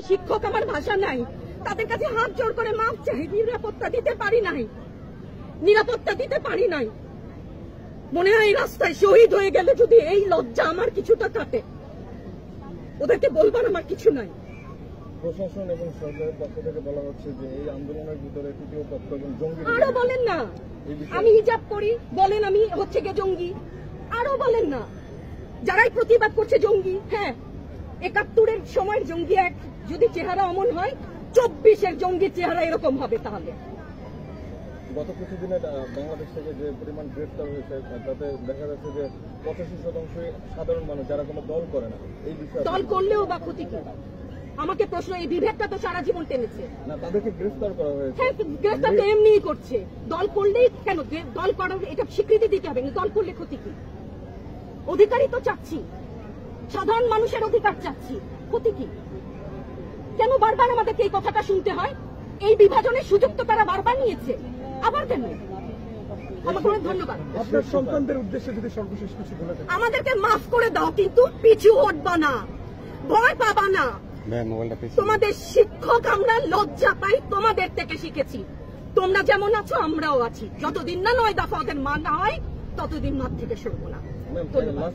শিক্ষক আমার ভাষা নাই, তাদের কাছে হাত জোর করে মাপ চাই। নিরাপত্তা দিতে পারি নাই, নিরাপত্তা দিতে পারি নাই। মনে হয় এই রাস্তায় শহীদ হয়ে গেলে যদি এই লজ্জা আমার কিছুটা কাটে, ওদেরকে বলবার আমার কিছু নাই। প্রশাসন এবং সরকারের পক্ষ থেকে বলা হচ্ছে যে এই আন্দোলনের ভিতরে তৃতীয় পক্ষ এবং জঙ্গি। আরো বলেন না আমি হিজাব করি, বলেন আমি হচ্ছে গে জঙ্গি। আরো বলেন না যারাই প্রতিবাদ করছে জঙ্গি। হ্যাঁ, ৭১-এর সময়ের জঙ্গি এক যদি চেহারা অমন হয়, ২৪-এর জঙ্গির চেহারা এরকম হবে। তাহলে গত কিছুদিনে বাংলাদেশ থেকে যে পরিমাণ গ্রেফতার হয়েছে তাতে দেখা যাচ্ছে যে ৮৫% সাধারণ মানুষ যারা কোনো দল করে না। এই বিষয়ে দল করলেও বা ক্ষতি কি? আমাকে প্রশ্ন, এই বিভেদটা তো সারা জীবন টেনেছে না, তাদেরকে গ্রেফতার করা হয়েছে। হ্যাঁ, গ্রেফতার তো এমনিই করছে। দল করলেই কেন? দল করার এটা স্বীকৃতি দিতে হবে। দল করলে ক্ষতি কি? অধিকারই তো চাচ্ছি, সাধারণ মানুষের অধিকার চাচ্ছি, ক্ষতি কি? কেন বারবার আমাদেরকে এই কথাটা শুনতে হয়? এই বিভাজনের সুযোগ তো তারা বারবার নিয়েছে, আবার কেন? আমাকে অনেক ধন্যবাদ। আপনার সন্তানদের উদ্দেশ্যে যদি সর্বশেষ কিছু বলে দেন। আমাদেরকে মাফ করে দাও, কিন্তু পিছু হটবা না, ভয় পাবা না। তোমাদের শিক্ষক আমরা লজ্জা পাই, তোমাদের থেকে শিখেছি। তোমরা যেমন আছো আমরাও আছি। যতদিন না ৯ দফা ওদের মানা হয় ততদিন মাঠ থেকে সরবো না। ধন্যবাদ।